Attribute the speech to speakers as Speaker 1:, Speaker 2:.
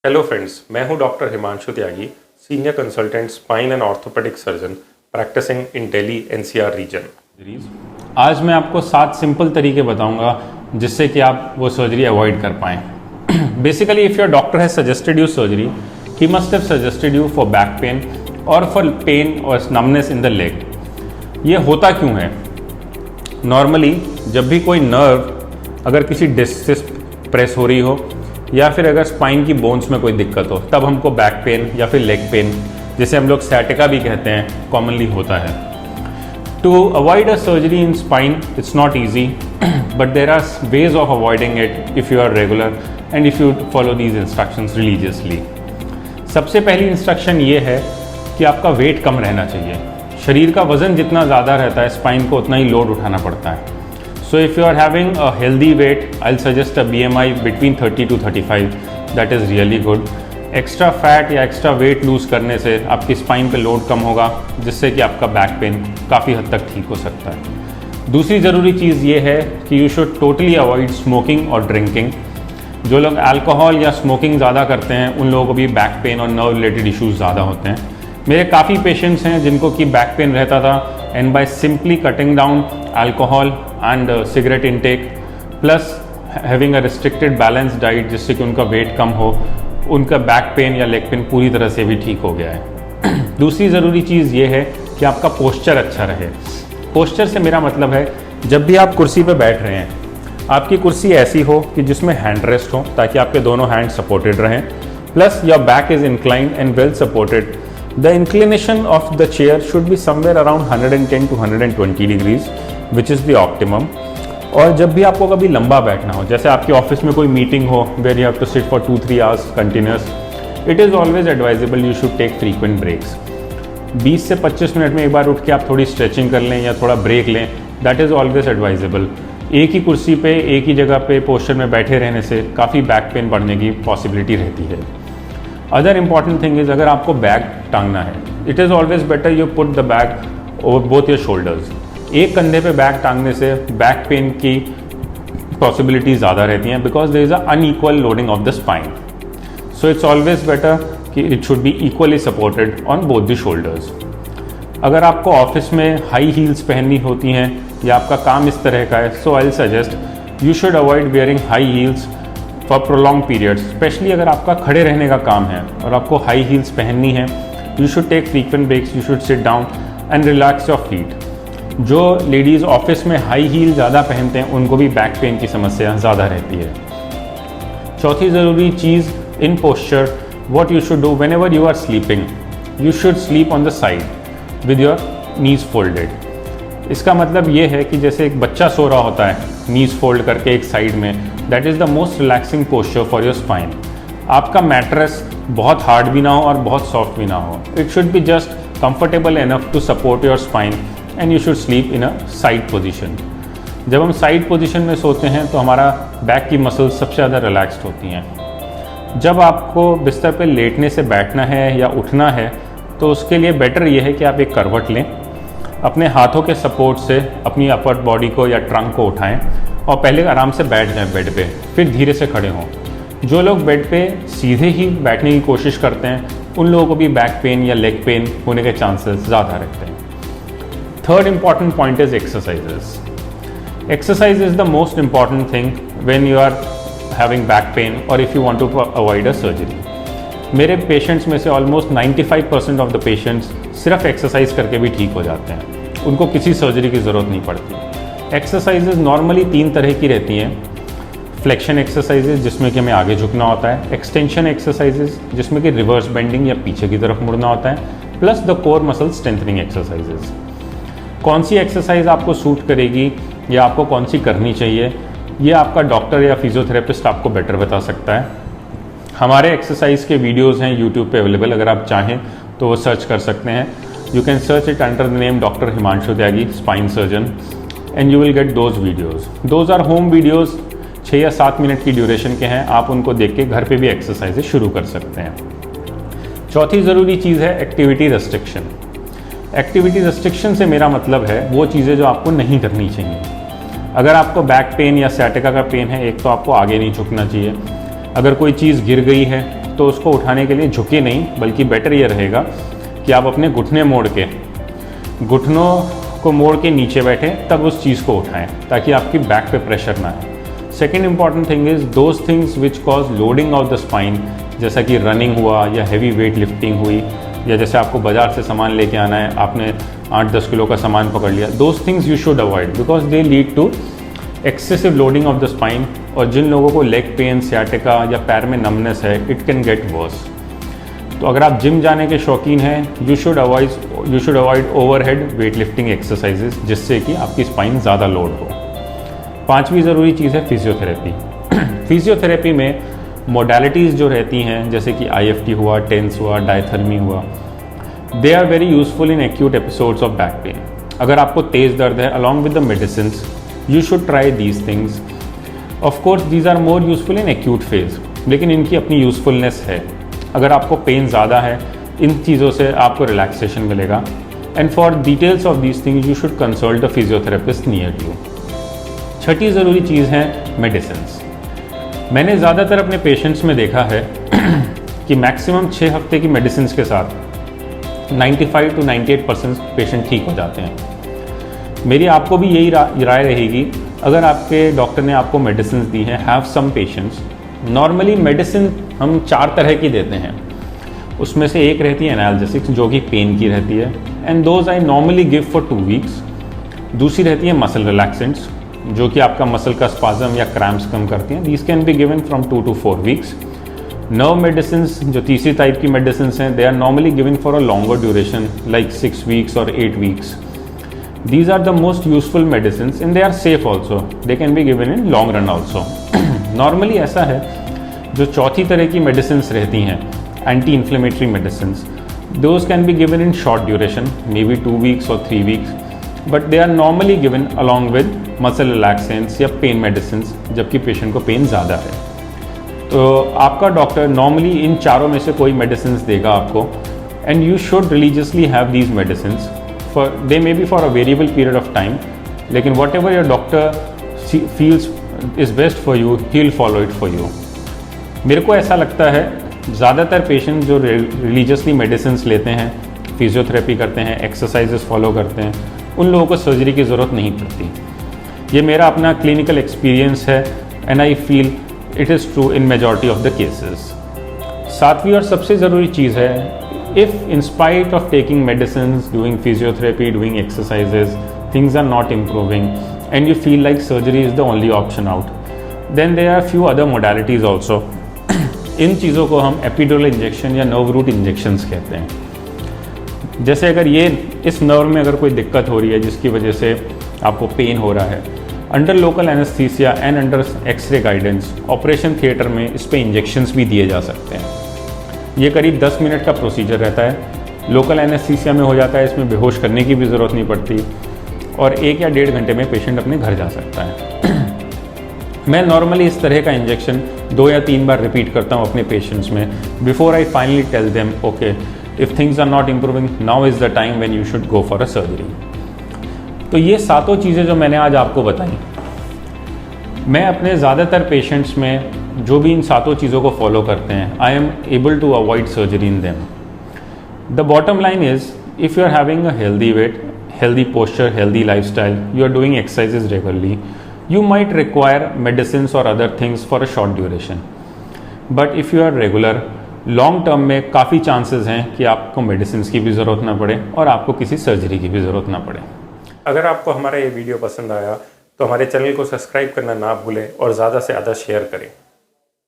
Speaker 1: Hello friends, मैं हूं doctor Himanshu Tyagi, senior consultant spine and orthopaedic surgeon practising in Delhi NCR region.
Speaker 2: आज मैं आपको 7 सिंपल तरीके बताऊंगा जिससे कि आप वो सर्जरी अवॉइड कर पाएँ। Basically if your doctor has suggested you surgery, he must have suggested you for back pain और फॉर पेन और नमनेस इन द लेग। ये होता क्यों है? नॉर्मली जब भी कोई नर्व अगर किसी डिस्क से प्रेस हो रही हो या फिर अगर स्पाइन की बोन्स में कोई दिक्कत हो, तब हमको बैक पेन या फिर लेग पेन, जिसे हम लोग सैटिका भी कहते हैं, कॉमनली होता है। To avoid a surgery in spine it's not easy, but there are ways of avoiding it if you are regular and if you follow these instructions religiously. सबसे पहली इंस्ट्रक्शन ये है कि आपका वेट कम रहना चाहिए। शरीर का वज़न जितना ज़्यादा रहता है, स्पाइन को उतना ही लोड उठाना पड़ता है। So if you are having a healthy weight, I'll suggest a BMI between 30 to 35. That is really good. Extra fat या एक्स्ट्रा वेट लूज़ करने से आपकी स्पाइन पे लोड कम होगा, जिससे कि आपका बैक पेन काफ़ी हद तक ठीक हो सकता है। दूसरी ज़रूरी चीज़ ये है कि you should totally avoid smoking और ड्रिंकिंग। जो लोग अल्कोहल या स्मोकिंग ज़्यादा करते हैं, उन लोगों को भी बैक पेन और नर्व रिलेटेड इश्यूज़ ज़्यादा होते हैं। मेरे काफ़ी पेशेंट्स हैं जिनको कि बैक पेन रहता था, and by simply cutting down alcohol and cigarette intake plus having a restricted balanced diet, जिससे कि उनका वेट कम हो, उनका बैक पेन या लेग पेन पूरी तरह से भी ठीक हो गया है। दूसरी ज़रूरी चीज़ ये है कि आपका पोस्चर अच्छा रहे। पोस्चर से मेरा मतलब है, जब भी आप कुर्सी पे बैठ रहे हैं, आपकी कुर्सी ऐसी हो कि जिसमें हैंड रेस्ट हो, ताकि आपके दोनों हैंड सपोर्टेड रहें, plus your back is inclined and well supported. The inclination of the chair should be somewhere around 110 to 120 degrees, which is the optimum. और जब भी आपको कभी लंबा बैठना हो, जैसे आपके ऑफिस में कोई मीटिंग हो where you have to sit for 2-3 hours continuous, it is always advisable you should take frequent breaks. 20 से 25 मिनट में एक बार उठ के आप थोड़ी स्ट्रेचिंग कर लें या थोड़ा ब्रेक लें, दैट इज़ ऑलवेज एडवाइजेबल। एक ही कुर्सी पे, एक ही जगह पे पोस्चर में बैठे रहने से काफ़ी बैक पेन बढ़ने की पॉसिबिलिटी रहती है। अदर इंपॉर्टेंट थिंग इज़, अगर आपको बैग टांगना है, it is always better you put the bag over both your shoulders. एक कंधे पे बैग टांगने से बैक पेन की पॉसिबिलिटी ज़्यादा रहती हैं, because there is a unequal loading of the spine. So it's always better कि it should be equally supported on both the shoulders. अगर आपको ऑफिस में हाई हील्स पहननी होती हैं या आपका काम इस तरह का है, so I will suggest you should avoid wearing high heels for prolong periods. Specially अगर आपका खड़े रहने का काम है और आपको हाई हील्स पहननी है, you should take frequent breaks, you should sit down and relax your feet. जो लेडीज़ ऑफिस में हाई हील ज़्यादा पहनते हैं, उनको भी बैक पेन की समस्या ज़्यादा रहती है। चौथी ज़रूरी चीज़ in posture, what you should do whenever you are sleeping, you should sleep on the side with your knees folded. इसका मतलब ये है कि जैसे एक बच्चा सो रहा होता है नीज फोल्ड करके एक साइड में, that is the most relaxing posture for your spine. आपका मैट्रेस बहुत हार्ड भी ना हो और बहुत सॉफ्ट भी ना हो, it should be just comfortable enough to support your spine and you should sleep in a side position. जब हम साइड पोजीशन में सोते हैं तो हमारा बैक की मसल्स सबसे ज़्यादा रिलैक्स्ड होती हैं। जब आपको बिस्तर पे लेटने से बैठना है या उठना है, तो उसके लिए बेटर ये है कि आप एक करवट लें, अपने हाथों के सपोर्ट से अपनी अपर बॉडी को या ट्रंक को उठाएं और पहले आराम से बैठ जाएं बेड पे, फिर धीरे से खड़े हों। जो लोग बेड पे सीधे ही बैठने की कोशिश करते हैं, उन लोगों को भी बैक पेन या लेग पेन होने के चांसेस ज़्यादा रहते हैं। Third important point is exercises. Exercise is the most important thing when you are having back pain or if you want to avoid a surgery. मेरे पेशेंट्स में से almost 95% of the patients सिर्फ exercise करके भी ठीक हो जाते हैं, उनको किसी सर्जरी की ज़रूरत नहीं पड़ती। एक्सरसाइजेज नॉर्मली 3 तरह की रहती हैं। फ्लेक्शन एक्सरसाइजेज, जिसमें कि हमें आगे झुकना होता है, एक्सटेंशन एक्सरसाइजेज जिसमें कि रिवर्स बेंडिंग या पीछे की तरफ मुड़ना होता है, plus the core muscle strengthening exercises. कौन सी एक्सरसाइज आपको सूट करेगी या आपको कौन सी करनी चाहिए, ये आपका डॉक्टर या फिजियोथेरेपिस्ट आपको बेटर बता सकता है। हमारे एक्सरसाइज के वीडियोस हैं यूट्यूब पे अवेलेबल, अगर आप चाहें तो वो सर्च कर सकते हैं। You can search it under the name doctor Himanshu Tyagi, spine surgeon, and you will get those videos. Those are home videos, 6 या 7 मिनट की ड्यूरेशन के हैं। आप उनको देख के घर पे भी एक्सरसाइजेज शुरू कर सकते हैं। चौथी ज़रूरी चीज़ है एक्टिविटी रेस्ट्रिक्शन। एक्टिविटी रेस्ट्रिक्शन से मेरा मतलब है वो चीज़ें जो आपको नहीं करनी चाहिए। अगर आपको बैक पेन या सैटिका का पेन है, एक तो आपको आगे नहीं झुकना चाहिए। अगर कोई चीज़ गिर गई है तो उसको उठाने के लिए झुके नहीं, बल्कि बेटर ये रहेगा कि आप अपने घुटने मोड़ के, घुटनों को मोड़ के नीचे बैठे, तब उस चीज़ को उठाएं ताकि आपकी बैक पे प्रेशर ना आए। Second important thing is those things which cause loading of the spine, जैसा कि रनिंग हुआ या हैवी वेट लिफ्टिंग हुई, या जैसे आपको बाज़ार से सामान लेके आना है, आपने 8-10 किलो का सामान पकड़ लिया, those things you should avoid because they lead to excessive loading of the spine. और जिन लोगों को लेग पेन, सियाटिका या पैर में नमनेस है, इट कैन गेट वर्स। तो अगर आप जिम जाने के शौकीन हैं, you should avoid overhead weight lifting exercises, जिससे कि आपकी स्पाइन ज़्यादा लोड हो। पांचवी ज़रूरी चीज़ है फिजियोथेरेपी। फिजियोथेरेपी में मोडालिटीज़ जो रहती हैं, जैसे कि IFT हुआ, टेंस हुआ, डायथर्मी हुआ, they are very useful in acute episodes of back pain. अगर आपको तेज़ दर्द है, along with the medicines you should try these things. Of course these are more useful in acute phase, लेकिन इनकी अपनी यूजफुलनेस है। अगर आपको पेन ज़्यादा है, इन चीज़ों से आपको रिलैक्सेशन मिलेगा। And for details of these things you should consult the physiotherapist near you. छठी ज़रूरी चीज़ है मेडिसिन्स। मैंने ज़्यादातर अपने पेशेंट्स में देखा है कि मैक्सिमम 6 हफ्ते की मेडिसिन्स के साथ 95 to 98% पेशेंट ठीक हो जाते हैं। मेरी आपको भी यही राय रहेगी, अगर आपके डॉक्टर ने आपको मेडिसिन दी हैं, have some patients. Normally medicine हम 4 तरह की देते हैं, उसमें से एक रहती है एनाल्जेसिक्स, जो कि पेन की रहती है, and those I normally give for 2 weeks. दूसरी रहती है मसल रिलैक्सेंट्स, जो कि आपका मसल का स्पाज्म या क्रैम्प्स कम करती हैं। These can be given from 2 to 4 weeks. Nerve medicine, जो तीसरी टाइप की मेडिसिन हैं, they are normally given for a longer duration like 6 weeks और 8 weeks. These are the most useful medicines and they are safe also. They can be given in long run also. Normally ऐसा है, जो चौथी तरह की medicines रहती हैं, anti-inflammatory medicines, those can be given in short duration, maybe 2 weeks or 3 weeks, but they are normally given along with muscle relaxants या pain medicines, जबकि patient को pain ज़्यादा है। तो आपका डॉक्टर नॉर्मली इन चारों में से कोई medicines देगा आपको, and you should religiously have these medicines. They may be for a variable period of time, लेकिन whatever your doctor feels is best for you, he'll follow it for you. मेरे को ऐसा लगता है ज़्यादातर पेशेंट जो रिलीजियसली मेडिसिन्स लेते हैं, फिजियोथेरेपी करते हैं, एक्सरसाइजेस फॉलो करते हैं, उन लोगों को सर्जरी की ज़रूरत नहीं पड़ती। ये मेरा अपना क्लिनिकल एक्सपीरियंस है and I feel it is true in majority of the cases. सातवीं और सबसे ज़रूरी चीज़ है, if in spite of taking medicines, doing physiotherapy, doing exercises, things are not improving and you feel like surgery is the only option out, then there are few other modalities also. इन चीज़ों को हम epidural injection या nerve root injections कहते हैं। जैसे अगर ये इस नर्व में अगर कोई दिक्कत हो रही है जिसकी वजह से आपको पेन हो रहा है, under local anaesthesia and under X-ray guidance operation theatre में इस पर इंजेक्शंस भी दिए जा सकते हैं। ये करीब 10 मिनट का प्रोसीजर रहता है, लोकल एनेस्थीसिया में हो जाता है, इसमें बेहोश करने की भी ज़रूरत नहीं पड़ती और 1 या 1.5 घंटे में पेशेंट अपने घर जा सकता है। मैं नॉर्मली इस तरह का इंजेक्शन 2 या 3 बार रिपीट करता हूँ अपने पेशेंट्स में, before I finally tell them okay if things are not improving, now is the time when you should go for a surgery. तो ये 7 चीज़ें जो मैंने आज आपको बताई, मैं अपने ज़्यादातर पेशेंट्स में जो भी इन 7 चीज़ों को फॉलो करते हैं, I am able to avoid surgery in them. The bottom line is, if you are having a healthy weight, healthy posture, healthy lifestyle, you are doing exercises regularly, you might require medicines or other things for a short duration. But if you are regular, long term में काफ़ी chances हैं कि आपको medicine की भी ज़रूरत ना पड़े और आपको किसी सर्जरी की भी ज़रूरत ना पड़े।
Speaker 1: अगर आपको हमारा ये वीडियो पसंद आया तो हमारे चैनल को सब्सक्राइब करना ना भूलें और ज़्यादा से ज़्यादा शेयर करें।